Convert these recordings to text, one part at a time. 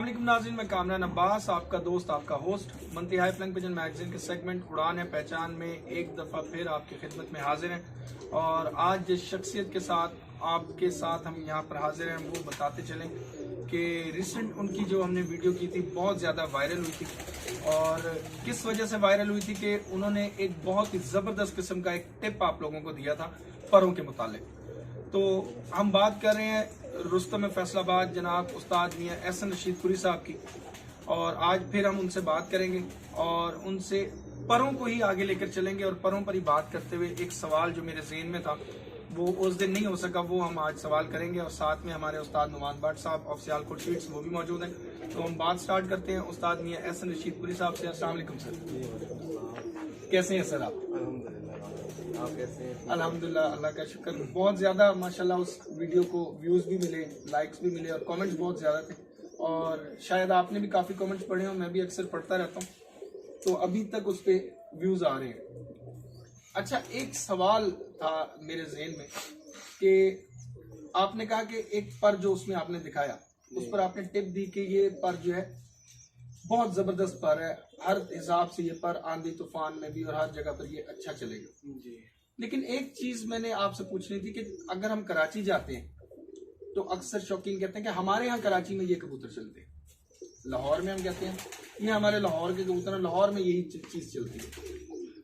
वालेकुम नाज़रीन, मैं कामरान अब्बास, आपका दोस्त, आपका host monthly high flying pigeon magazine के सेगमेंट उड़ान है पहचान में एक दफ़ा फिर आपकी खिदमत में हाजिर हैं। और आज जिस शख्सियत के साथ आपके साथ हम यहाँ पर हाजिर हैं वो बताते चलें कि रिसेंट उनकी जो हमने वीडियो की थी बहुत ज़्यादा वायरल हुई थी। और किस वजह से वायरल हुई थी कि उन्होंने एक बहुत ही ज़बरदस्त किस्म का एक टिप आप लोगों को दिया था परों के मुतालिक। तो हम बात कर रहे हैं रुस्तम फैसलाबाद जनाब उस्ताद मियां एहसन रशीद पुरी साहब की। और आज फिर हम उनसे बात करेंगे और उनसे परों को ही आगे लेकर चलेंगे और परों पर ही बात करते हुए एक सवाल जो मेरे ज़हन में था वो उस दिन नहीं हो सका, वो हम आज सवाल करेंगे। और साथ में हमारे उस्ताद नुमान भट्ट साहब ऑफ सियालकोट स्वीट्स वो भी मौजूद हैं। तो हम बात स्टार्ट करते हैं उस्ताद मियां एहसन रशीद पुरी साहब से। अस्सलाम वालेकुम सर, कैसे हैं सर आप? आप कैसे हैं? अल्हम्दुलिल्लाह, अल्लाह का शुक्र। बहुत ज़्यादा माशाल्लाह उस वीडियो को व्यूज़ भी मिले, लाइक्स भी मिले और कमेंट्स बहुत ज़्यादा थे। और शायद आपने भी काफ़ी कमेंट्स पढ़े हो, मैं भी अक्सर पढ़ता रहता हूँ, तो अभी तक उस पर व्यूज़ आ रहे हैं। अच्छा, एक सवाल था मेरे जहन में कि आपने कहा कि एक पर जो उसमें आपने दिखाया उस पर आपने टिप दी कि ये पर जो है बहुत ज़बरदस्त पर है, हर हिसाब से ये पर आंधी तूफान में भी और हर जगह पर ये अच्छा चलेगा जी। लेकिन एक चीज मैंने आपसे पूछनी थी कि अगर हम कराची जाते हैं तो अक्सर शौकीन कहते हैं कि हमारे यहाँ कराची में ये कबूतर चलते हैं, लाहौर में हम कहते हैं ये हमारे लाहौर के कबूतर हैं, लाहौर में यही चीज चलती है।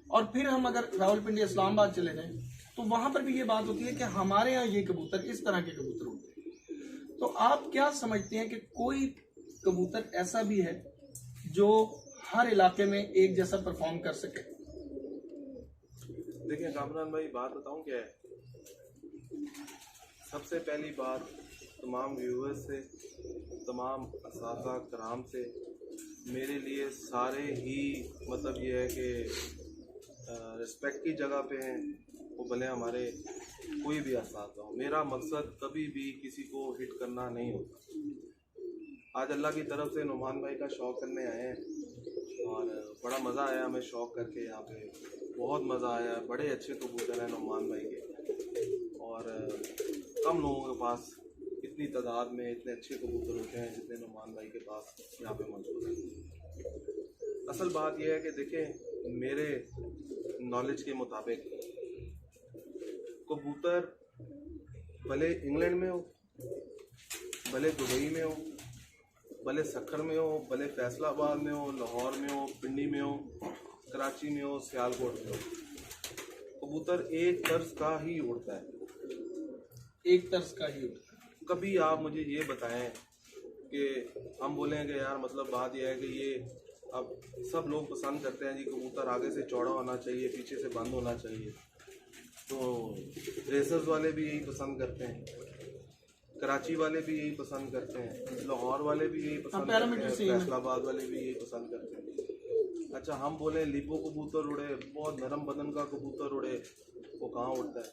और फिर हम अगर रावलपिंडी इस्लामाबाद चले जाएं तो वहां पर भी ये बात होती है कि हमारे यहाँ ये कबूतर इस तरह के कबूतर होते हैं। तो आप क्या समझते हैं कि कोई कबूतर ऐसा भी है जो हर इलाके में एक जैसा परफॉर्म कर सके? देखिए कामरान भाई, बात बताऊं क्या है। सबसे पहली बात तमाम व्यूअर्स से, तमाम असातिज़ा कराम से, मेरे लिए सारे ही मतलब ये है कि रिस्पेक्ट की जगह पे हैं, वो भले हमारे कोई भी असातिज़ा हो। मेरा मकसद कभी भी किसी को हिट करना नहीं होता। आज अल्लाह की तरफ से नुमान भाई का शौक़ करने आए हैं और बड़ा मज़ा आया हमें शौक़ करके। यहाँ पे बहुत मज़ा आया, बड़े अच्छे कबूतर हैं नुमान भाई के। और कम लोगों के पास इतनी तादाद में इतने अच्छे कबूतर होते हैं जितने नुमान भाई के पास यहाँ पे मौजूद हैं। असल बात यह है कि देखें, मेरे नॉलेज के मुताबिक कबूतर भले इंग्लैंड में हो, भले दुबई में हो, भले सखर में हो, भले फैसलाबाद में हो, लाहौर में हो, पिंडी में हो, कराची में हो, सियालकोट में हो, कबूतर एक तर्ज का ही उड़ता है। एक तर्ज का ही उड़ता है। कभी आप मुझे ये बताएं कि हम बोलेंगे यार मतलब बात यह है कि ये अब सब लोग पसंद करते हैं जी कबूतर आगे से चौड़ा होना चाहिए, पीछे से बंद होना चाहिए। तो रेसर्स वाले भी यही पसंद करते हैं, कराची वाले भी यही पसंद करते हैं, लाहौर वाले भी यही पसंद करते हैं, फैसलाबाद वाले भी यही पसंद करते हैं। अच्छा, हम बोले लिपो कबूतर उड़े, बहुत नरम बदन का कबूतर उड़े, वो कहाँ उड़ता है?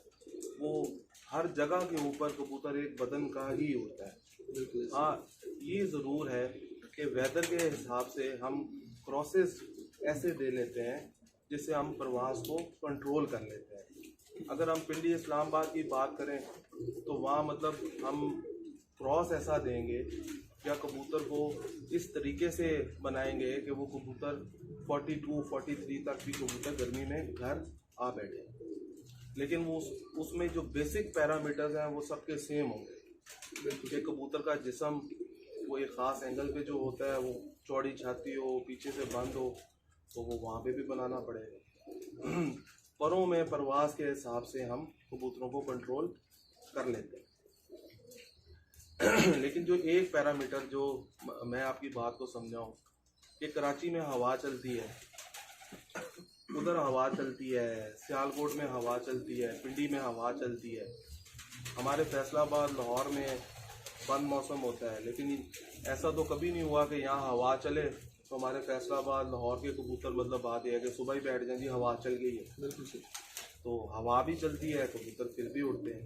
वो हर जगह के ऊपर कबूतर एक बदन का ही उड़ता है। हाँ, ये ज़रूर है कि वेदर के हिसाब से हम क्रॉसेस ऐसे दे लेते हैं जिससे हम परवास को कंट्रोल कर लेते हैं। अगर हम पिंडी इस्लामाबाद की बात करें तो वहाँ मतलब हम क्रॉस ऐसा देंगे या कबूतर को इस तरीके से बनाएंगे कि वो कबूतर 42-43 तक भी कबूतर गर्मी में घर आ बैठे, लेकिन वो उसमें जो बेसिक पैरामीटर्स हैं वो सबके सेम होंगे कि कबूतर का जिस्म वो एक ख़ास एंगल पे जो होता है, वो चौड़ी छाती हो, पीछे से बंद हो, तो वो वहाँ पे भी बनाना पड़ेगा। परों में परवास के हिसाब से हम कबूतरों को कंट्रोल कर लेते हैं। लेकिन जो एक पैरामीटर जो मैं आपकी बात को समझाऊं कि कराची में हवा चलती है, उधर हवा चलती है, सियालकोट में हवा चलती है, पिंडी में हवा चलती है, हमारे फैसलाबाद लाहौर में बंद मौसम होता है। लेकिन ऐसा तो कभी नहीं हुआ कि यहाँ हवा चले तो हमारे फैसलाबाद लाहौर के कबूतर मतलब बात यह है कि सुबह ही बैठ जाए जी हवा चल गई है। बिल्कुल सही। तो हवा भी चलती है, कबूतर फिर भी उड़ते हैं।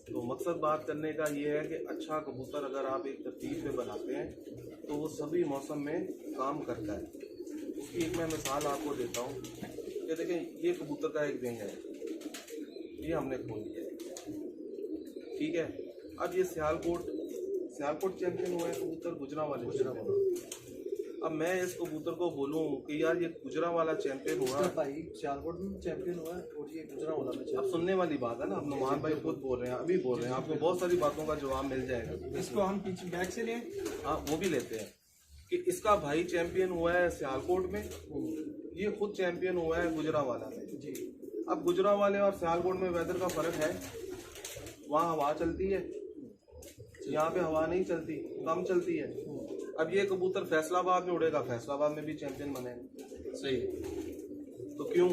तो मकसद बात करने का ये है कि अच्छा कबूतर अगर आप एक तरतीब में बनाते हैं तो वो सभी मौसम में काम करता है। उसकी एक मैं मिसाल आपको देता हूँ कि देखें, ये कबूतर का एक विंग है, ये हमने खोल लिया है, ठीक है। अब ये सियालकोट सियालकोट चैंपियन हुआ है कबूतर गुजरांवाले। अब मैं इस कबूतर को बोलूं कि यार ये गुजरांवाला चैंपियन हुआ, भाई सियालकोट में चैंपियन हुआ है और ये गुजरांवाला में अब सुनने वाली बात है ना। अब नुमान भाई खुद बोल रहे हैं, अभी बोल रहे हैं, आपको बहुत सारी बातों का जवाब मिल जाएगा। इसको हम पीछे बैक से लें। हाँ वो भी लेते हैं कि इसका भाई चैंपियन हुआ है सियालकोट में, ये खुद चैंपियन हुआ है गुजरांवाला में जी। अब गुजरांवाले और सियालकोट में वेदर का फर्क है, वहाँ हवा चलती है, यहाँ पे हवा नहीं चलती, कम चलती है। अब ये कबूतर फैसलाबाद में उड़ेगा, फैसलाबाद में भी चैंपियन बनेगा। सही। तो क्यों?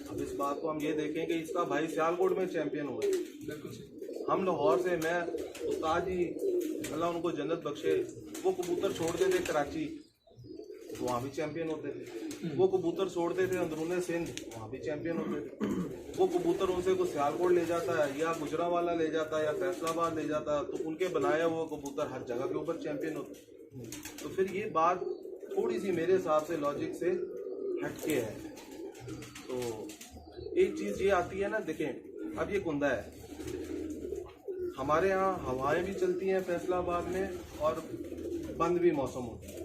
अब इस बात को हम ये देखें कि इसका भाई सियालकोट में चैंपियन हुआ है। बिल्कुल सही। हम लाहौर से, मैं उस्ताद जी अल्लाह उनको जन्नत बख्शे, वो कबूतर छोड़ते थे कराची, वहाँ भी चैंपियन होते थे। वो कबूतर छोड़ते थे अंदरूने सिंध, वहाँ भी चैंपियन होते थे। वो कबूतर उनसे को सियालकोट ले जाता है या गुजरांवाला ले जाता है या फैसलाबाद ले जाता है, तो उनके बनाया वो कबूतर हर जगह के ऊपर चैंपियन होते। तो फिर ये बात थोड़ी सी मेरे हिसाब से लॉजिक से हटके है। तो एक चीज़ ये आती है ना, देखें अब ये कुंदा है, हमारे यहाँ हवाएं भी चलती हैं फैसलाबाद में और बंद भी मौसम होता है।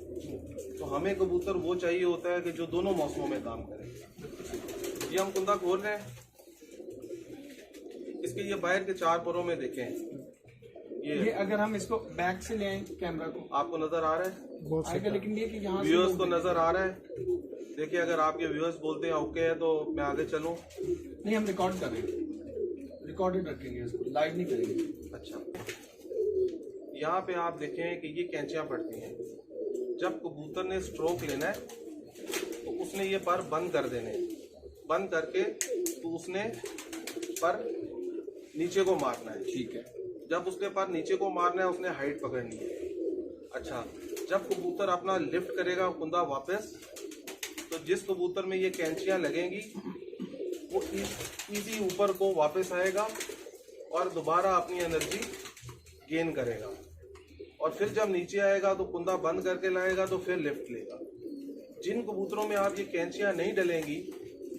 तो हमें कबूतर वो चाहिए होता है कि जो दोनों मौसमों में काम करे। ये हम कुंदा खोल रहे हैं, इसके ये बाहर के 4 परों में देखें, ये अगर हम इसको बैक से ले आए कैमरा को, आपको नजर आ रहा है आएगा, लेकिन ये कि यहाँ व्यूअर्स को नजर आ रहा है। देखिए अगर आपके व्यूअर्स बोलते हैं ओके है तो मैं आगे चलूं। नहीं, हम रिकॉर्ड कर रहे हैं, रिकॉर्डेड रखेंगे, इसको लाइव नहीं करेंगे। अच्छा, यहाँ पे आप देखें कि ये कैंचियां पड़ती हैं। जब कबूतर ने स्ट्रोक लेना है तो उसने ये पर बंद कर देने, बंद करके तो उसने पर नीचे को मारना है। ठीक है। जब उसने पर नीचे को मारना है उसने हाइट पकड़नी है। अच्छा, जब कबूतर अपना लिफ्ट करेगा कुंदा वापस, तो जिस कबूतर में ये कैंचियां लगेंगी वो इजी ऊपर को वापस आएगा और दोबारा अपनी एनर्जी गेन करेगा। और फिर जब नीचे आएगा तो कुंदा बंद करके लाएगा तो फिर लिफ्ट लेगा। जिन कबूतरों में आप ये कैंचियां नहीं डलेंगी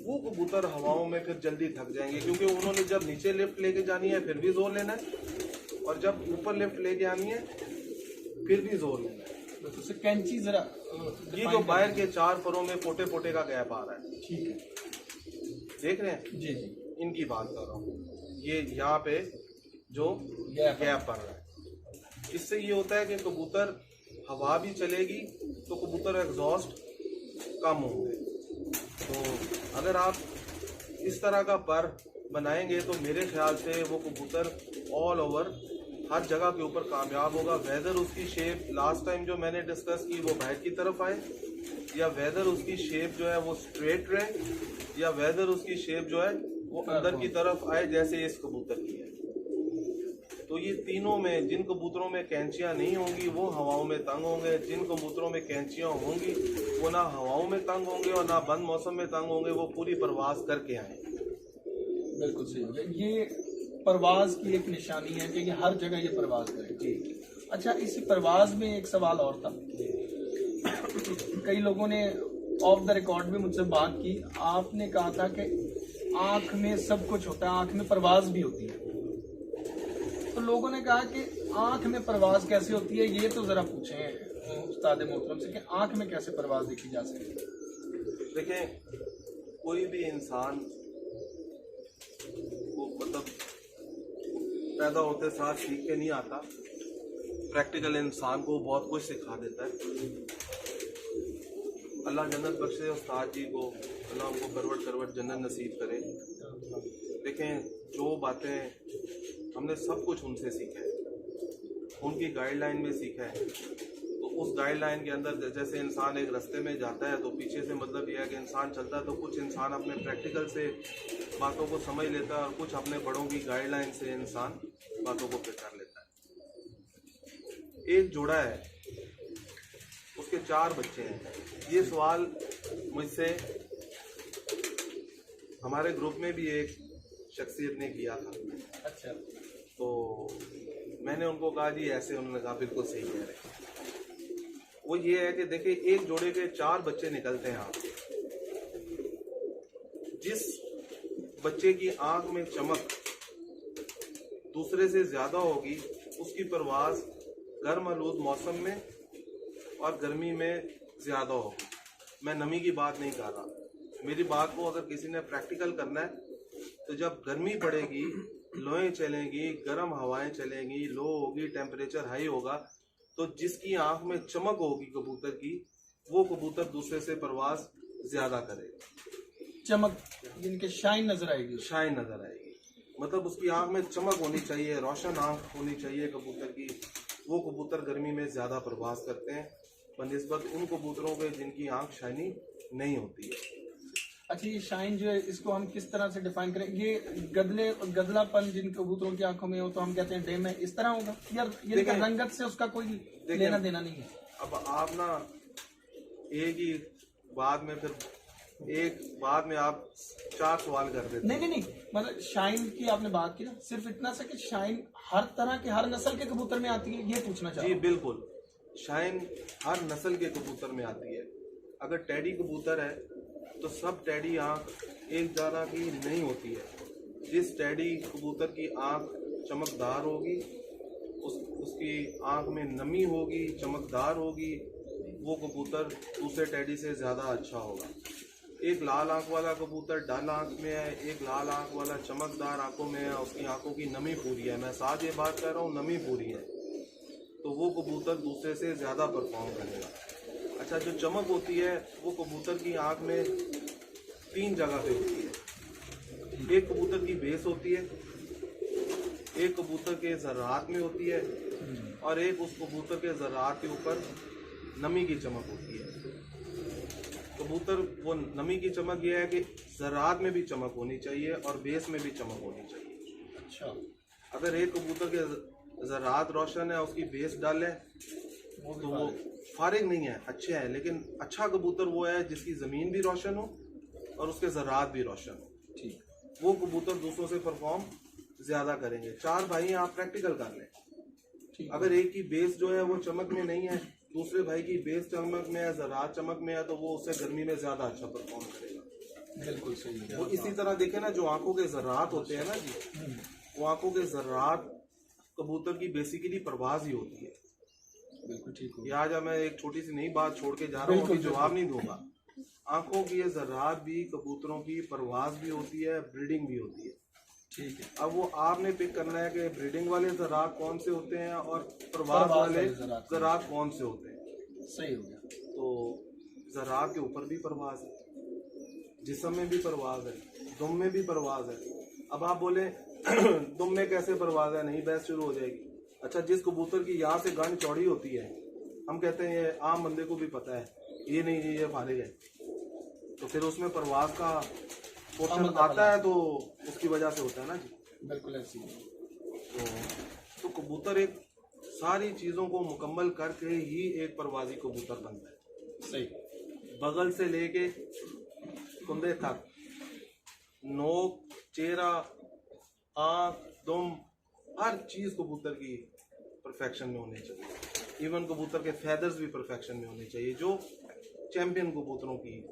वो कबूतर हवाओं में फिर जल्दी थक जाएंगे, क्योंकि उन्होंने जब नीचे लिफ्ट लेके जानी है फिर भी जोर लेना है, और जब ऊपर लिफ्ट लेके आनी है फिर भी जोर लेना है। तो कैंची जरा ये जो बाहर के 4 परों में पोटे पोटे का गैप आ रहा है, ठीक है, देख रहे हैं? जी जी, इनकी बात कर रहा हूँ। ये यहाँ पे जो गैप पड़ रहा है, इससे ये होता है कि कबूतर हवा भी चलेगी तो कबूतर एग्जॉस्ट कम होंगे। तो अगर आप इस तरह का पर बनाएंगे तो मेरे ख्याल से वो कबूतर ऑल ओवर हर जगह के ऊपर कामयाब होगा। वेदर उसकी शेप लास्ट टाइम जो मैंने डिस्कस की वो बाहर की तरफ आए, या वेदर उसकी शेप जो है वो स्ट्रेट रहे, या वेदर उसकी शेप जो है वो अंदर की तरफ आए जैसे इस कबूतर की है। तो ये तीनों में जिन कबूतरों में कैंचियां नहीं होंगी वो हवाओं में तंग होंगे, जिन कबूतरों में कैंचियां होंगी वो ना हवाओं में तंग होंगे और ना बंद मौसम में तंग होंगे, वो पूरी परवाज करके आएंगे। बिल्कुल सही हो गया। ये परवाज की एक निशानी है कि ये हर जगह ये परवाज करे। जी। अच्छा, इसी परवाज में एक सवाल और था। कई लोगों ने ऑफ द रिकॉर्ड भी मुझसे बात की, आपने कहा था कि आंख में सब कुछ होता है, आंख में परवाज भी होती है। तो लोगों ने कहा कि आंख में परवाज कैसे होती है, ये तो जरा पूछें उस्ताद मोहतरम से कि आंख में कैसे परवाज देखी जा सकती है। देखें, कोई भी इंसान को मतलब पैदा होते साथ सीख के नहीं आता, प्रैक्टिकल इंसान को बहुत कुछ सिखा देता है। अल्लाह जन्नत बख्शे उस्ताद जी को, अल्लाह उनको करवट करवट जन्नत नसीब करे। देखें, जो बातें हमने सब कुछ उनसे सीखा है, उनकी गाइडलाइन में सीखा है। तो उस गाइडलाइन के अंदर जैसे इंसान एक रास्ते में जाता है तो पीछे से मतलब यह है कि इंसान चलता है, तो कुछ इंसान अपने प्रैक्टिकल से बातों को समझ लेता है और कुछ अपने बड़ों की गाइडलाइन से इंसान बातों को पहचान लेता है। एक जोड़ा है, उसके 4 बच्चे हैं। ये सवाल मुझसे हमारे ग्रुप में भी एक शख्सियत ने किया था। अच्छा, तो मैंने उनको कहा जी ऐसे, उन्होंने कहा बिल्कुल सही कह रहे हैं। वो ये है कि देखिए, एक जोड़े के 4 बच्चे निकलते हैं आप, जिस बच्चे की आंख में चमक दूसरे से ज्यादा होगी उसकी परवाज गर्म आलूद मौसम में और गर्मी में ज़्यादा होगी। मैं नमी की बात नहीं कर रहा। मेरी बात को अगर किसी ने प्रैक्टिकल करना है तो जब गर्मी पड़ेगी, लोएं चलेंगी, गर्म हवाएं चलेंगी, लो होगी, टेम्परेचर हाई होगा, तो जिसकी आंख में चमक होगी कबूतर की, वो कबूतर दूसरे से परवाज ज्यादा करेगा। चमक जिनके शाइन नजर आएगी, शाइन नजर आएगी, मतलब उसकी आंख में चमक होनी चाहिए, रोशन आंख होनी चाहिए कबूतर की। वो कबूतर गर्मी में ज्यादा परवाज करते हैं बनिस्बत उन कबूतरों के जिनकी आंख शाइनी नहीं होती है। अच्छा, ये शाइन जो है इसको हम किस तरह से डिफाइन करें? ये गदलापन जिन कबूतरों की आंखों में हो तो हम कहते हैं डेम है, इस तरह होगा यार? ये रंगत से उसका कोई लेना देना नहीं है। अब आप ना एक ही बाद में आप 4 सवाल कर देते। नहीं, मतलब शाइन की आपने बात की ना, सिर्फ इतना सा कि शाइन हर तरह के, हर नस्ल के कबूतर में आती है, ये पूछना चाहिए। जी बिल्कुल, शाइन हर नस्ल के कबूतर में आती है। अगर टैडी कबूतर है तो सब टैडी आंख एक तरह की नहीं होती है। जिस टैडी कबूतर की आंख चमकदार होगी, उसकी आंख में नमी होगी, चमकदार होगी, वो कबूतर दूसरे टैडी से ज़्यादा अच्छा होगा। एक लाल आंख वाला कबूतर डल आंख में है, एक लाल आंख वाला चमकदार आंखों में है, उसकी आंखों की नमी पूरी है, मैं साथ ये बात कर रहा हूँ नमी पूरी है, तो वो कबूतर दूसरे से ज़्यादा परफॉर्म करेगा। अच्छा, जो चमक होती है वो कबूतर की आंख में 3 जगह पे होती है। एक कबूतर की बेस होती है, एक कबूतर के ज़रात में होती है, और एक उस कबूतर के ज़रात के ऊपर नमी की चमक होती है। कबूतर वो नमी की चमक ये है कि ज़रात में भी चमक होनी चाहिए और बेस में भी चमक होनी चाहिए। अच्छा, अगर एक कबूतर के ज़रात रोशन है, उसकी बेस डल है, तो वो फारिग नहीं है, अच्छे है। लेकिन अच्छा कबूतर वो है जिसकी ज़मीन भी रोशन हो और उसके ज़रात भी रोशन हो। ठीक, वो कबूतर दूसरों से परफॉर्म ज़्यादा करेंगे। 4 भाई हैं, आप प्रैक्टिकल कर लें। अगर एक की बेस जो है वो चमक में नहीं है, दूसरे भाई की बेस चमक में है, ज़रात चमक में है, तो वो उससे गर्मी में ज़्यादा अच्छा परफॉर्म करेगा। बिल्कुल सही है। वो इसी तरह देखें ना, जो आंखों के ज़रात होते हैं ना जी, वो आंखों के ज़रात कबूतर की बेसिकली परवाज ही होती है। बिल्कुल ठीक हो। आज मैं एक छोटी सी नई बात छोड़ के जा रहा हूँ, अभी जवाब नहीं दूंगा। आंखों की ये ज़रात भी कबूतरों की परवाज भी होती है, ब्रीडिंग भी होती है। ठीक है, अब वो आपने पिक करना है कि ब्रीडिंग वाले ज़रात कौन से होते हैं और परवाज वाले ज़रात कौन से होते हैं। सही हो गया। तो ज़रात के ऊपर भी परवाज है, जिस्म में भी परवाज है, दुम में भी परवाज है। अब आप बोले दुम में कैसे परवाज है, नहीं बहस शुरू हो जाएगी। अच्छा, जिस कबूतर की यहाँ से गंड चौड़ी होती है, हम कहते हैं ये आम बंदे को भी पता है, ये नहीं ये फारिग है, तो फिर उसमें परवाज का पोर्शन आता है, तो उसकी वजह से होता है ना जी। बिल्कुल ऐसी तो कबूतर एक सारी चीज़ों को मुकम्मल करके ही एक परवाजी कबूतर बनता है। सही, बगल से लेके कुंदे तक, नोक, चेहरा, आँख, दुम, हर चीज़ कबूतर की परफेक्शन में होनी चाहिए। इवन कबूतर के फेदर्स भी परफेक्शन में होने चाहिए, जो चैंपियन कबूतरों की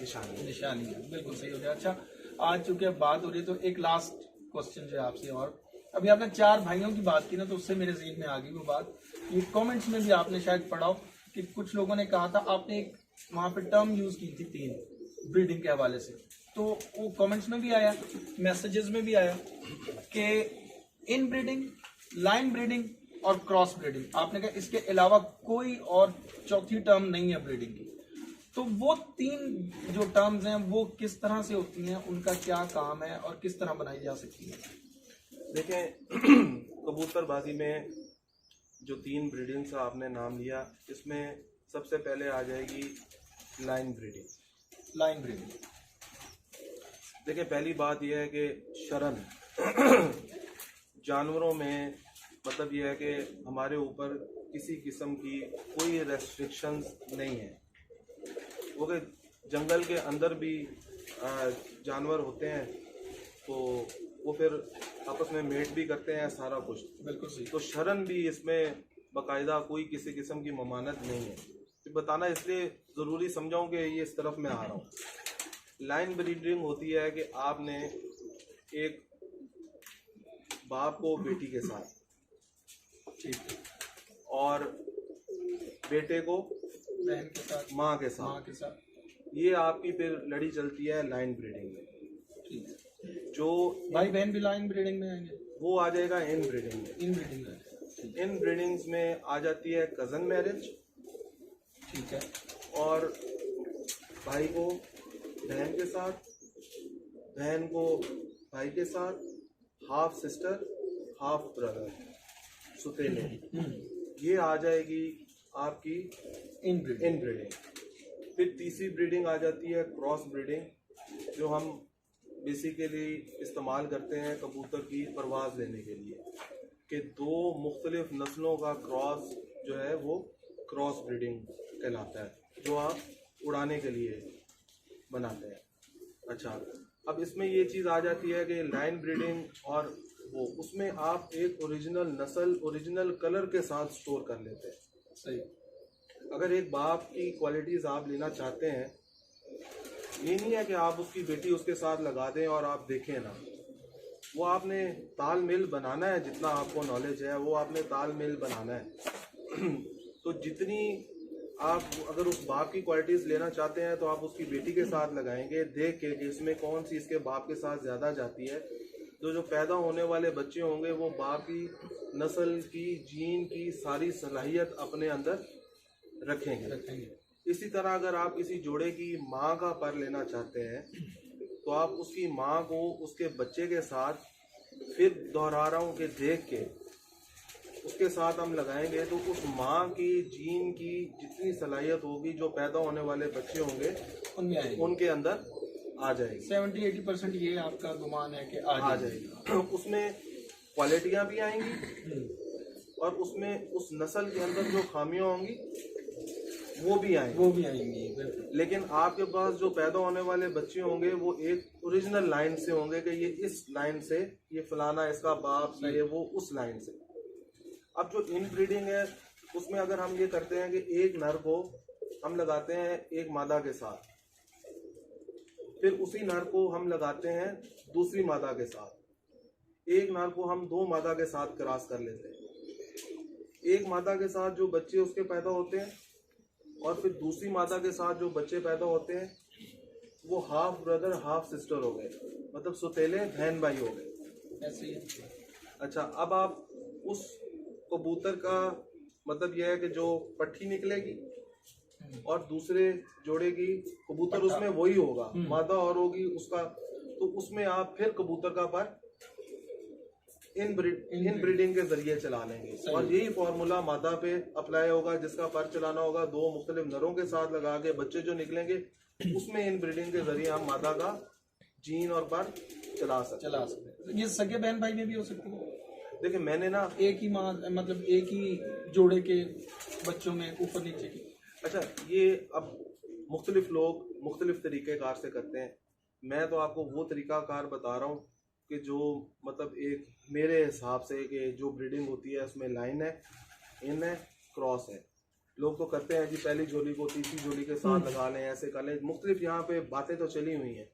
निशानी है। बिल्कुल सही हो गया। अच्छा, आज चूंकि अब बात हो रही है तो एक लास्ट क्वेश्चन जो है आपसे, और अभी आपने 4 भाइयों की बात की ना, तो उससे मेरे ज़हन में आ गई वो बात। ये कमेंट्स में भी आपने शायद पढ़ा हो कि कुछ लोगों ने कहा था, आपने एक वहाँ पे टर्म यूज की थी 3 ब्रीडिंग के हवाले से, तो वो कमेंट्स में भी आया, मैसेजेस में भी आया कि इन ब्रीडिंग, लाइन ब्रीडिंग और क्रॉस ब्रीडिंग, आपने कहा इसके अलावा कोई और चौथी टर्म नहीं है ब्रीडिंग की। तो वो 3 जो टर्म्स हैं वो किस तरह से होती हैं, उनका क्या काम है और किस तरह बनाई जा सकती है? देखें, कबूतरबाजी में जो 3 ब्रीडिंग्स का आपने नाम लिया, इसमें सबसे पहले आ जाएगी लाइन ब्रीडिंग। लाइन ब्रीडिंग, देखिए पहली बात यह है कि शरण जानवरों में मतलब यह है कि हमारे ऊपर किसी किस्म की कोई रेस्ट्रिक्शंस नहीं है। वो कि जंगल के अंदर भी जानवर होते हैं, तो वो फिर आपस में मेट भी करते हैं, सारा कुछ। बिल्कुल सही। तो शरण भी इसमें बाकायदा कोई किसी किस्म की ममानत नहीं है। तो बताना इसलिए ज़रूरी समझाऊँ कि ये इस तरफ मैं आ रहा हूँ। लाइन ब्रीडिंग होती है कि आपने एक बाप को बेटी के साथ ठीक है। और बेटे को बहन के साथ, माँ के माँ साथ। के साथ, ये आपकी फिर लड़ी चलती है लाइन ब्रीडिंग में। ठीक है। जो भाई बहन भी लाइन ब्रीडिंग में आएंगे, वो आ जाएगा इन ब्रीडिंग में। इन ब्रीडिंग में। इन ब्रीडिंग्स में आ जाती है कजन मैरिज, ठीक है। और भाई को बहन के साथ, बहन को भाई के साथ, हाफ सिस्टर हाफ ब्रदर, सुतेले, ये आ जाएगी आपकी इन ब्रीडिंग। इन ब्रीडिंग। फिर तीसरी ब्रीडिंग आ जाती है क्रॉस ब्रीडिंग, जो हम बेसिकली इस्तेमाल करते हैं कबूतर की परवाज़ लेने के लिए, कि दो मुख्तलिफ नस्लों का क्रॉस जो है वो क्रॉस ब्रीडिंग कहलाता है, जो आप उड़ाने के लिए बनाते हैं। अच्छा, अब इसमें ये चीज़ आ जाती है कि लाइन ब्रीडिंग और वो, उसमें आप एक ओरिजिनल नस्ल ओरिजिनल कलर के साथ स्टोर कर लेते हैं। सही। अगर एक बाप की क्वालिटीज़ आप लेना चाहते हैं, ये नहीं है कि आप उसकी बेटी उसके साथ लगा दें और आप देखें ना, वो आपने तालमेल बनाना है। जितना आपको नॉलेज है वो आपने तालमेल बनाना है। तो जितनी आप अगर उस बाप की क्वालिटीज़ लेना चाहते हैं तो आप उसकी बेटी के साथ लगाएंगे, देख के कि इसमें कौन सी इसके बाप के साथ ज़्यादा जाती है। तो जो पैदा होने वाले बच्चे होंगे वो बाप की नस्ल की, जीन की सारी सलाहियत अपने अंदर रखेंगे। इसी तरह अगर आप किसी जोड़े की माँ का पर लेना चाहते हैं तो आप उसकी माँ को उसके बच्चे के साथ, फिर दोहरा रहा हूँ कि देख के उसके साथ हम लगाएंगे, तो उस माँ की जीन की जितनी सलाहियत होगी जो पैदा होने वाले बच्चे होंगे उनमें आएगी, उनके अंदर आ जाएगी। 70-80% ये आपका गुमान है कि आ जाएगी। उसमें क्वालिटियाँ भी आएंगी और उसमें उस नस्ल के अंदर जो खामियाँ होंगी वो भी आएंगी। लेकिन आपके पास जो पैदा होने वाले बच्चे होंगे वो एक ओरिजिनल लाइन से होंगे कि ये इस लाइन से, ये फलाना इसका बाप, ये वो उस लाइन से। अब जो इन ब्रीडिंग है उसमें अगर हम ये करते हैं कि एक नर को हम लगाते हैं एक मादा के साथ, फिर उसी नर को हम लगाते हैं दूसरी मादा के साथ, एक नर को हम दो मादा के साथ क्रॉस कर लेते हैं। एक मादा के साथ जो बच्चे उसके पैदा होते हैं और फिर दूसरी मादा के साथ जो बच्चे पैदा होते हैं वो हाफ ब्रदर हाफ सिस्टर हो गए, मतलब सुतेले बहन भाई हो गए। ऐसे ही। अच्छा, अब आप उस कबूतर का मतलब यह है कि जो पट्टी निकलेगी और दूसरे जोड़े की कबूतर उसमें वही होगा, मादा और होगी उसका, तो उसमें आप फिर कबूतर का पर इन ब्रीडिंग के जरिए चला लेंगे। और यही फॉर्मूला मादा पे अप्लाई होगा, जिसका पर चलाना होगा दो मुख्तलिफ नरों के साथ लगा के, बच्चे जो निकलेंगे उसमें इन ब्रीडिंग के जरिए हम मादा का जीन और पर चला सकते। ये सगे बहन भाई में भी हो सकती है। देखिए मैंने ना एक ही माँ, मतलब एक ही जोड़े के बच्चों में ऊपर नीचे की। अच्छा, ये अब मुख्तलिफ लोग मुख्तलिफ तरीक़ेकार से करते हैं। मैं तो आपको वो तरीक़ाकार बता रहा हूँ कि जो मतलब एक मेरे हिसाब से कि जो ब्रीडिंग होती है उसमें लाइन है, इन है, क्रॉस है। लोग तो करते हैं जी पहली जोड़ी को तीसरी जोड़ी के साथ लगा लें, ऐसे कर लें। मुख्तलिफ यहाँ पे बातें तो चली हुई हैं,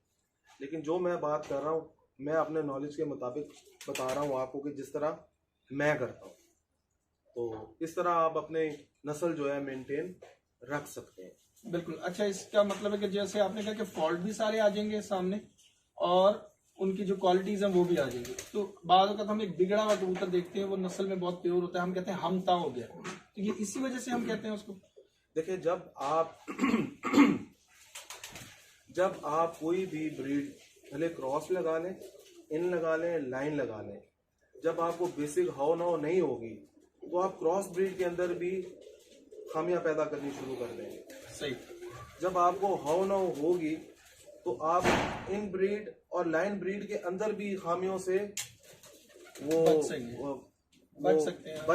लेकिन जो मैं बात कर रहा हूँ मैं अपने नॉलेज के मुताबिक बता रहा हूँ आपको कि जिस तरह मैं करता हूँ, तो इस तरह आप अपने नस्ल जो है मेंटेन रख सकते हैं। बिल्कुल। अच्छा, इसका मतलब है कि जैसे आपने कहा कि फॉल्ट भी सारे आ जाएंगे सामने और उनकी जो क्वालिटीज हैं वो भी आ जाएंगी। तो बाद वक्त हम एक बिगड़ा हुआ कबूतर देखते हैं, वो नस्ल में बहुत प्योर होता है, हम कहते हैं हमता हो गया, तो ये इसी वजह से हम कहते हैं उसको। देखिए, जब आप कोई भी ब्रीड भले क्रॉस लगा लें, इन लगा लें, लाइन लगा लें, जब आपको बेसिक हाव नाव नहीं होगी तो आप क्रॉस ब्रीड के अंदर भी खामियां पैदा करनी शुरू कर देंगे। सही। जब आपको हाव नाव होगी तो आप इन ब्रीड और लाइन ब्रीड के अंदर भी खामियों से बच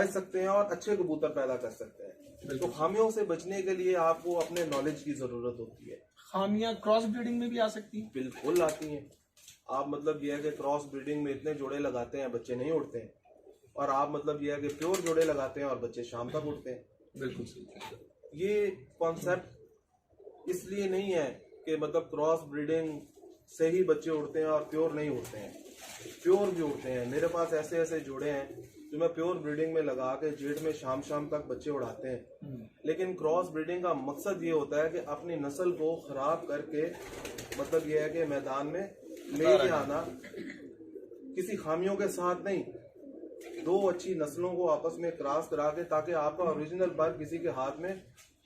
सकते हैं और अच्छे कबूतर पैदा कर सकते हैं। तो खामियों से बचने के लिए आपको अपने नॉलेज की जरूरत होती है। खामियां क्रॉस ब्रीडिंग में भी आ सकती हैं? बिल्कुल आती हैं। आप मतलब यह है कि क्रॉस ब्रीडिंग में इतने जोड़े लगाते हैं बच्चे नहीं उड़ते हैं, और आप मतलब यह है कि प्योर जोड़े लगाते हैं और बच्चे शाम तक उड़ते हैं। बिल्कुल सही। ये कॉन्सेप्ट इसलिए नहीं है कि मतलब क्रॉस ब्रीडिंग से ही बच्चे उड़ते हैं और प्योर नहीं उड़ते हैं, प्योर भी उड़ते हैं। मेरे पास ऐसे ऐसे जोड़े हैं जो मैं प्योर ब्रीडिंग में लगा के जेट में शाम शाम तक बच्चे उड़ाते हैं। लेकिन क्रॉस ब्रीडिंग का मकसद ये होता है कि अपनी नस्ल को खराब करके, मतलब ये है कि मैदान में लेके आना, किसी खामियों के साथ नहीं, दो अच्छी नस्लों को आपस में क्रॉस करा के, ताकि आपका ओरिजिनल बर्ड किसी के हाथ में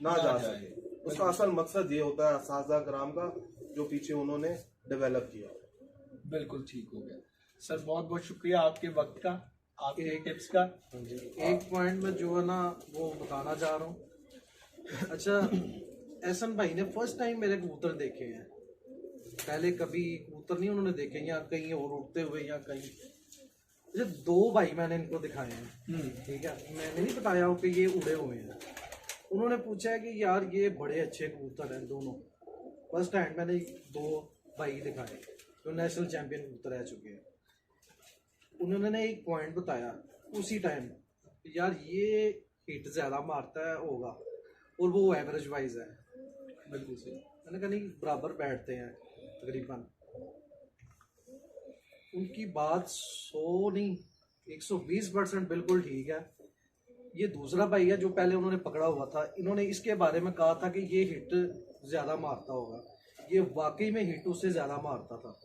ना जा सके। उसका असल मकसद ये होता है असातिज़ा कराम का, जो पीछे उन्होंने डेवलप किया। बिल्कुल ठीक हो गया सर, बहुत बहुत शुक्रिया आपके वक्त का, आपके टिप्स का। एक पॉइंट में जो है ना वो बताना चाह रहा हूँ। अच्छा, एहसन भाई ने फर्स्ट टाइम मेरे कबूतर देखे हैं, पहले कभी कबूतर नहीं उन्होंने देखे, या कहीं और उड़ते हुए या कहीं। अच्छा, 2 भाई मैंने इनको दिखाए हैं, ठीक है, मैंने नहीं बताया हो कि ये उड़े हुए हैं। उन्होंने पूछा है कि यार ये बड़े अच्छे कबूतर हैं दोनों। फर्स्ट हैंड मैंने 2 भाई दिखाए जो नेशनल चैंपियन कबूतर रह चुके हैं। उन्होंने एक पॉइंट बताया उसी टाइम, यार ये हिट ज़्यादा मारता है होगा और वो एवरेज वाइज है। बिल्कुल सही। मैंने कहा नहीं, बराबर बैठते हैं तकरीबन। उनकी बात 100 नहीं 120% बिल्कुल ठीक है। ये दूसरा भाई है जो पहले उन्होंने पकड़ा हुआ था, इन्होंने इसके बारे में कहा था कि ये हिट ज्यादा मारता होगा, ये वाकई में हिट उससे ज्यादा मारता था।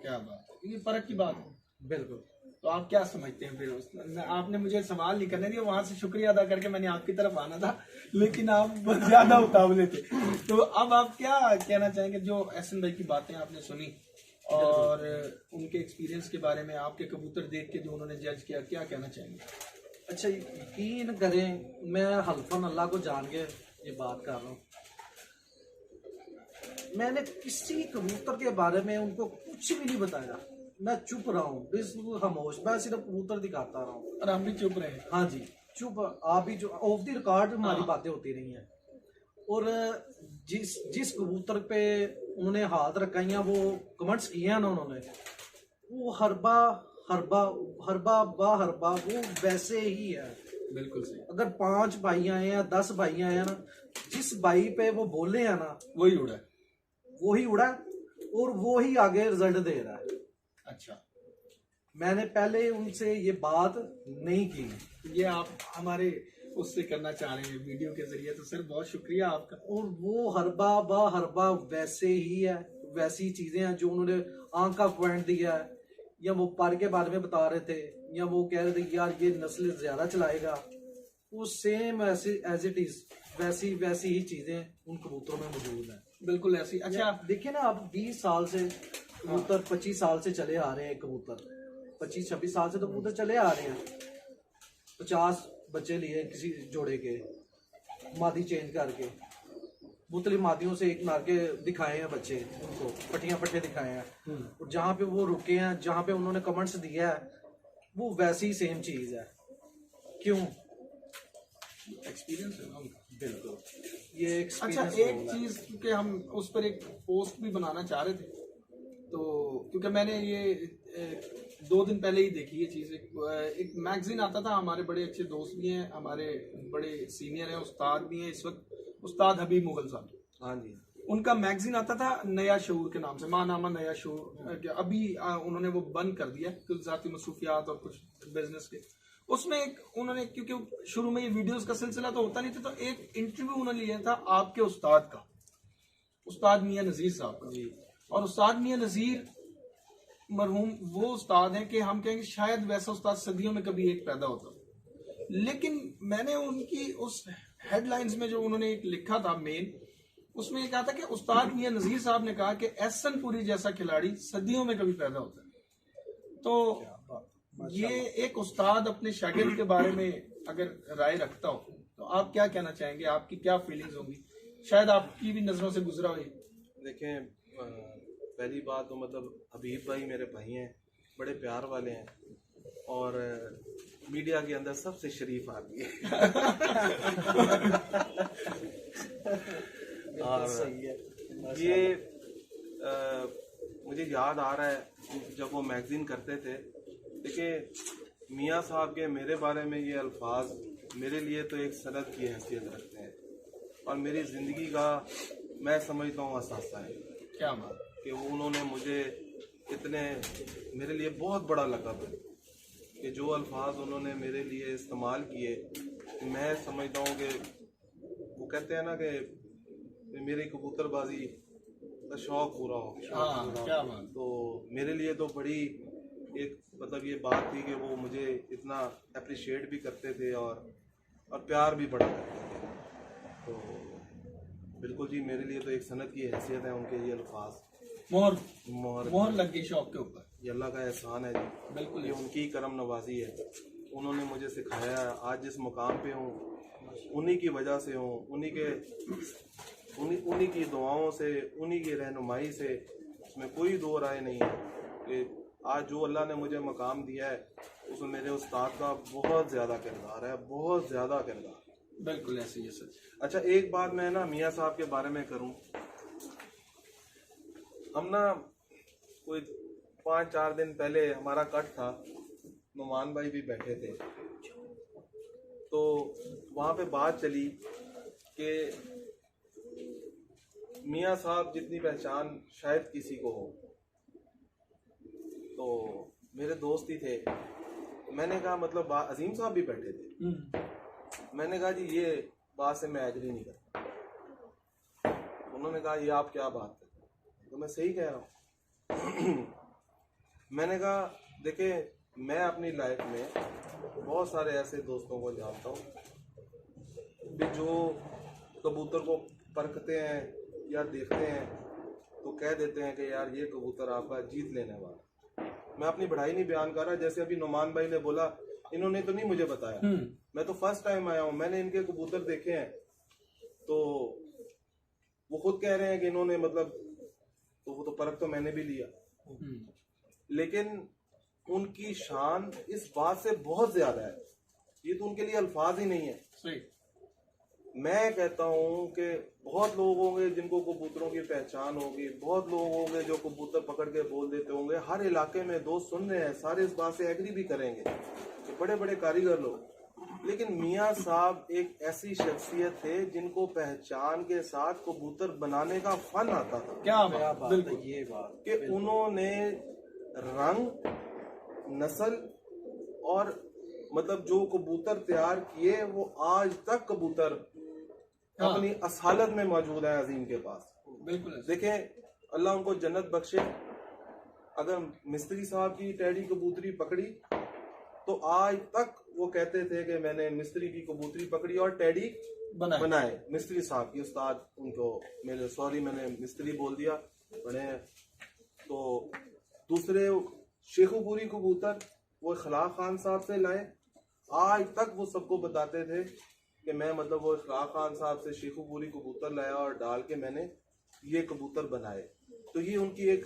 क्या बात है, ये फर्क की बात है। बिल्कुल। तो आप क्या समझते हैं फिर आपने मुझे सवाल नहीं करने दिया, वहां से शुक्रिया अदा करके मैंने आपकी तरफ आना था, लेकिन आप ज्यादा उतावले थे। तो अब आप क्या कहना चाहेंगे, जो एहसन भाई की बातें आपने सुनी और उनके एक्सपीरियंस के बारे में, आपके कबूतर देख के जो उन्होंने जज किया, क्या कहना चाहेंगे? अच्छा, यकीन करें, मैं हल्फन अल्लाह को जान के ये बात कर रहा हूँ, मैंने किसी कबूतर के बारे में उनको कुछ भी नहीं बताया। मैं चुप रहा हूँ, बिल्कुल खामोश, मैं सिर्फ कबूतर दिखाता रहा हूँ और हम भी चुप रहे। हाँ जी, चुप। आप भी जो ऑफ द रिकॉर्ड हमारी बातें होती रही हैं। और जिस कबूतर पे उन्होंने हाथ रखाइया, वो कमेंट्स किए हैं ना उन्होंने, वो हरबा वो वैसे ही है। बिल्कुल सही। अगर 5 भाई आए हैं 10 भाई आए हैं ना, जिस भाई पे वो बोले हैं ना, वही उड़ा, वही उड़ा और वो ही आगे रिजल्ट दे रहा है। अच्छा, मैंने पहले उनसे ये बात नहीं की, ये आप हमारे उससे करना चाह रहे हैं वीडियो के जरिए, तो सर बहुत शुक्रिया आपका। और वो हरबा वैसे ही है, वैसी चीजें हैं जो उन्होंने आंख का पॉइंट दिया है, या वो पर के बारे में बता रहे थे, या वो कह रहे थे कि यार ये नस्ल ज्यादा चलाएगा, वो सेम ऐसे एज इट इज वैसी ही चीजें उन कबूतरों में मौजूद है। बिल्कुल ऐसी। अच्छा, देखिए ना, आप 20 साल से कबूतर 25 साल से चले आ रहे हैं, कबूतर 25-26 साल से तो कबूतर चले आ रहे हैं। 50 बच्चे लिए किसी जोड़े के, मादी चेंज करके, मुख्तलिफ मादियों से एक मार के दिखाए हैं बच्चे, उनको पट्टे दिखाए हैं। और जहाँ पे वो रुके हैं, जहाँ पे उन्होंने कमेंट्स दिया है, वो वैसी सेम चीज है। क्यों? एक्सपीरियंस है ना उनका। बिल्कुल, ये अच्छा, एक्सपीरियंस। एक चीज, क्योंकि हम उस पर एक पोस्ट भी बनाना चाह रहे थे, तो क्योंकि मैंने ये 2 दिन पहले ही देखी ये चीज। एक मैगजीन आता था, हमारे बड़े अच्छे दोस्त भी हैं, हमारे बड़े सीनियर हैं, उस्ताद भी हैं इस वक्त, उस्ताद हबीब मुगल साहब। हाँ जी, उनका मैगजीन आता था नया शऊर के नाम से, मानामा नया शऊर। अभी उन्होंने वो बंद कर दिया कुछ ज़ाती मसरूफियात और कुछ बिजनेस के। उसमें एक उन्होंने, क्योंकि शुरू में ये वीडियोस का सिलसिला तो होता नहीं था, तो एक इंटरव्यू उन्होंने लिया था आपके उस्ताद का, उस्ताद मियां नज़ीर साहब का जी। और उस्ताद मियां नज़ीर मरहूम वो उस्ताद हैं कि हम कहेंगे शायद वैसा उस्ताद सदियों में कभी एक पैदा होता। लेकिन मैंने उनकी उस हेडलाइंस में जो उन्होंने एक लिखा था मेन, उसमें ये कहा था कि उस्ताद मियां नज़ीर साहब ने कहा कि एहसन पुरी जैसा खिलाड़ी सदियों में कभी पैदा होता है। तो ये एक उस्ताद अपने शागिर्द के बारे में अगर राय रखता हो, तो आप क्या कहना चाहेंगे, आपकी क्या फीलिंग्स होंगी? शायद आपकी भी नजरों से गुजरा हो। देखें, पहली बात तो मतलब हबीब भाई मेरे भाई हैं, बड़े प्यार वाले हैं, और मीडिया के अंदर सबसे शरीफ आदमी है। और सही है। ये मुझे याद आ रहा है जब वो मैगजीन करते थे। देखिए, मियाँ साहब के मेरे बारे में ये अल्फाज मेरे लिए तो एक सनद की हैसियत रखते हैं, और मेरी ज़िंदगी का मैं समझता हूँ असासा है। क्या बात कि वो उन्होंने मुझे इतने, मेरे लिए बहुत बड़ा लकब है कि जो अल्फाज उन्होंने मेरे लिए इस्तेमाल किए, मैं समझता हूँ कि वो कहते हैं ना कि मेरी कबूतरबाजी का शौक पूरा हो गया। हाँ, क्या बात। तो मेरे लिए तो बड़ी एक मतलब ये बात थी कि वो मुझे इतना अप्रिशिएट भी करते थे और प्यार भी बड़ा करते थे। तो बिल्कुल जी, मेरे लिए तो एक सनत की हैसियत है उनके ये अल्फाज। मोहर लग गई शौक के ऊपर। ये अल्लाह का एहसान है जी, बिल्कुल ये उनकी करम नवाजी है। उन्होंने मुझे सिखाया, आज जिस मुकाम पे हूँ उन्हीं की वजह से हूँ, उन्हीं की दुआओं से, उन्हीं की रहनुमाई से। उसमें कोई दो राय नहीं है कि आज जो अल्लाह ने मुझे मकाम दिया है उसमें मेरे उस्ताद का बहुत ज़्यादा किरदार है, बहुत ज़्यादा किरदार। बिल्कुल ऐसे ही है सच। अच्छा, एक बात मैं ना मियाँ साहब के बारे में करूं। हम ना कोई 5-4 दिन पहले हमारा कट था, नुमान भाई भी बैठे थे, तो वहाँ पे बात चली कि मियाँ साहब जितनी पहचान शायद किसी को हो। तो मेरे दोस्त ही थे, मैंने कहा मतलब अजीम साहब भी बैठे थे, मैंने कहा जी ये बात से मैं एग्री नहीं करता। उन्होंने कहा ये आप क्या बात है, तो मैं सही कह रहा हूँ। मैंने कहा देखे, मैं अपनी लाइफ में बहुत सारे ऐसे दोस्तों को जानता हूँ कि जो कबूतर को परखते हैं या देखते हैं तो कह देते हैं कि यार ये कबूतर आपका जीत लेने वाला। मैं अपनी बढ़ाई नहीं बयान कर रहा, जैसे अभी नुमान भाई ने बोला, इन्होंने तो नहीं मुझे बताया, मैं तो फर्स्ट टाइम आया हूँ, मैंने इनके कबूतर देखे हैं, तो वो खुद कह रहे हैं कि इन्होंने मतलब तो वो तो परख तो मैंने भी लिया, लेकिन उनकी शान इस बात से बहुत ज्यादा है, ये तो उनके लिए अल्फाज ही नहीं है। सही। मैं कहता हूँ कि बहुत लोग होंगे जिनको कबूतरों की पहचान होगी, बहुत लोग होंगे जो कबूतर पकड़ के बोल देते होंगे, हर इलाके में दोस्त सुन रहे हैं, सारे इस बात से एग्री भी करेंगे कि बड़े बड़े कारीगर लोग, लेकिन मियाँ साहब एक ऐसी शख्सियत थे जिनको पहचान के साथ कबूतर बनाने का फन आता था। क्या क्या बात, बात बिल्कुल है, ये बात कि उन्होंने रंग, नस्ल और मतलब जो कबूतर तैयार किए वो आज तक कबूतर अपनी असहालत में मौजूद है अजीम के पास। बिल्कुल। देखें अल्लाह उनको जन्नत बख्शे, अगर मिस्त्री साहब की टैडी कबूतरी पकड़ी तो आज तक वो कहते थे कि मैंने मिस्त्री की कबूतरी पकड़ी और टैडी बनाए। मिस्त्री साहब की उस्ताद उनको, मेरे सॉरी मैंने मिस्त्री बोल दिया, बने हैं। तो दूसरे शेखुपुरी कबूतर वो इखलाक खान साहब से लाए, आज तक वो सबको बताते थे कि मैं मतलब वो इखलाक खान साहब से शेखुपुरी कबूतर लाया और डाल के मैंने ये कबूतर बनाए। तो ये उनकी एक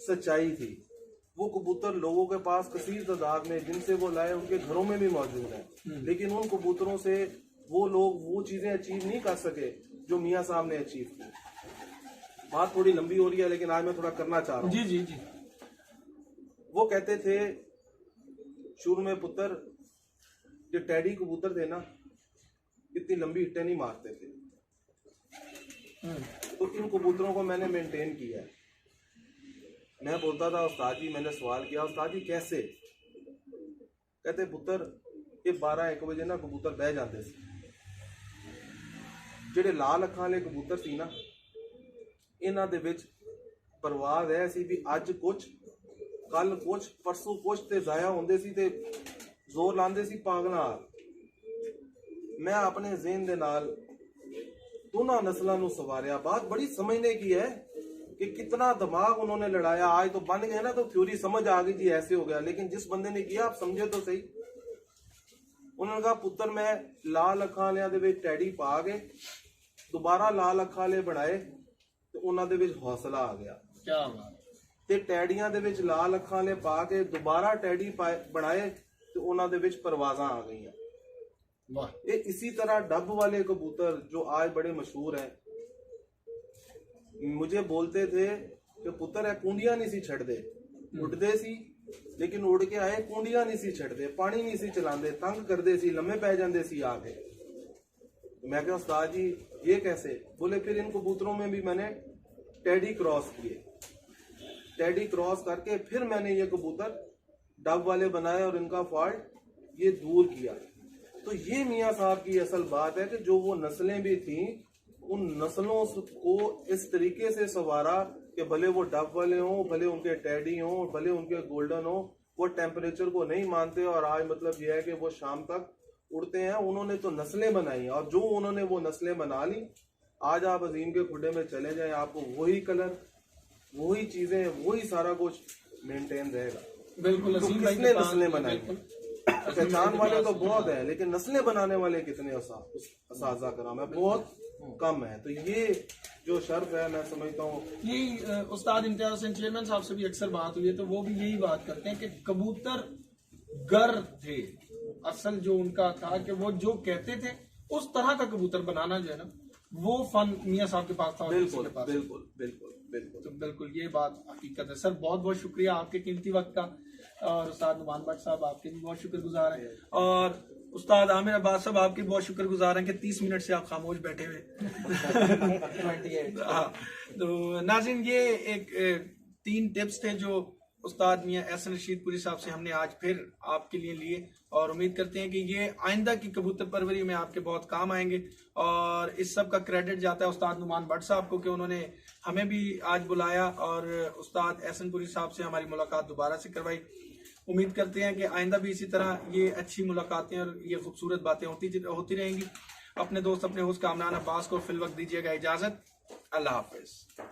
सच्चाई थी। वो कबूतर लोगों के पास कसीर तादाद में जिनसे वो लाए उनके घरों में भी मौजूद हैं, लेकिन उन कबूतरों से वो लोग वो चीजें अचीव नहीं कर सके जो मियाँ साहब ने अचीव की। बात थोड़ी लंबी हो रही है लेकिन आज मैं थोड़ा करना चाह रहा हूँ। जी जी जी। वो कहते थे शुरू में पुत्र जो टैडी कबूतर थे ना इतनी लंबी हिट्टें नहीं मारते थे, तो इन कबूतरों को मैंने मेंटेन किया है। मैं बोलता था उस्ताद जी, मैंने सवाल किया उस्ताद जी कैसे, कहते पुत्र ये 12-1 बजे ना कबूतर बह जाते थे। ਜਿਹੜੇ ਲਾਲ ਅੱਖਾਂ ਵਾਲੇ ਕਬੂਤਰ ਸੀ ਨਾ ਇਹਨਾਂ ਦੇ ਵਿੱਚ ਪਰਵਾਜ਼ ਐ ਸੀ ਵੀ ਅੱਜ ਕੁਝ ਕੱਲ ਕੁਝ ਪਰਸੋਂ ਕੁਝ ਤੇ ਜ਼ਾਇਆ ਹੁੰਦੇ ਸੀ ਤੇ ਜ਼ੋਰ ਲਾਉਂਦੇ ਸੀ ਪਾਗਲਾਂ। मैं अपने ज़हन दे नाल दोनों नस्लों को सवारिया। बात बड़ी समझने की है कि कितना दिमाग उन्होंने लड़ाया। आज तो बन गए ना तो थ्योरी समझ आ गई जी ऐसे हो गया, लेकिन जिस बंदे ने किया आप समझे तो सही। उन्होंने कहा पुत्र मैं लाल अखां वालियां दे विच टैडी पा के दोबारा लाल अखां वाले बनाए तो उन्हां दे विच हौसला आ गया। क्या बात। ते टैडियां दे विच लाल अखां वाले पा के दोबारा टैडी बनाए तो उन्हां दे विच परवाज़ां आ गईयां। ये इसी तरह डब वाले कबूतर जो आज बड़े मशहूर हैं, मुझे बोलते थे कि पुत्र है कुंडियां नहीं सी छड़दे, उड़दे सी लेकिन उड़ के आए कुंडियां नहीं सी छड़दे, पानी नहीं सी चलाते, तंग करते सी, लम्बे पै जाते सी आके। मैं क्या उस्ताद जी ये कैसे? बोले फिर इन कबूतरों में भी मैंने टैडी क्रॉस किए, टैडी क्रॉस करके फिर मैंने ये कबूतर डब वाले बनाए और इनका फॉल्ट ये दूर किया। तो ये मियाँ साहब की असल बात है कि जो वो नस्लें भी थी उन नस्लों को इस तरीके से संवारा कि भले वो डब वाले हों, भले उनके टैडी हों, भले उनके गोल्डन हों, वो टेम्परेचर को नहीं मानते और आज मतलब यह है कि वो शाम तक उड़ते हैं। उन्होंने तो नस्लें बनाई और जो उन्होंने वो नस्लें बना ली, आज आप अजीम के खुडे में चले जाएं, आपको वही कलर, वही चीजें, वही सारा कुछ मेंटेन रहेगा। बिल्कुल तो अजीम भाई किसने के पास- नस्लें बनाई? बिल्कुल। पहचान वाले तो बहुत है, लेकिन नस्लें बनाने वाले कितने असाजा कराम है, बहुत कम है। तो ये जो शर्फ है, मैं समझता हूँ यही उस्ताद इम्तियाज हुसैन चेयरमैन साहब से भी अक्सर बात हुई है, तो वो भी यही बात करते हैं कि कबूतर गर थे। असल जो उनका था कि वो जो कहते थे उस तरह का कबूतर बनाना जो है ना, वो फन मियाँ साहब के पास था और किसी बिल्कुल के पास। बिल्कुल बिल्कुल बिल्कुल। तो बिल्कुल ये बात हकीकत है। सर बहुत बहुत शुक्रिया आपके कीमती वक्त का, और उस्ताद नुमान भट्ट साहब आपके भी बहुत शुक्रगुजार हैं, और उस्ताद आमिर अब्बास साहब आपके बहुत शुक्रगुजार हैं कि 30 मिनट से आप खामोश बैठे हुए। हाँ, तो नाज़रीन ये एक 3 टिप्स थे जो उस्ताद मियाँ एहसन रशीदपुरी साहब से हमने आज फिर आपके लिए लिए, और उम्मीद करते हैं कि ये आइंदा की कबूतर परवरी में आपके बहुत काम आएंगे। और इस सब का क्रेडिट जाता है उस्ताद नुमान भट्ट साहब को कि उन्होंने हमें भी आज बुलाया और उस्ताद एहसनपुरी साहब से हमारी मुलाकात दोबारा से करवाई। उम्मीद करते हैं कि आइंदा भी इसी तरह ये अच्छी मुलाकातें और ये खूबसूरत बातें होती रहेंगी। अपने दोस्त, अपने होस्ट कामरान अब्बास को फिल वक्त दीजिएगा इजाज़त। अल्लाह हाफिज़।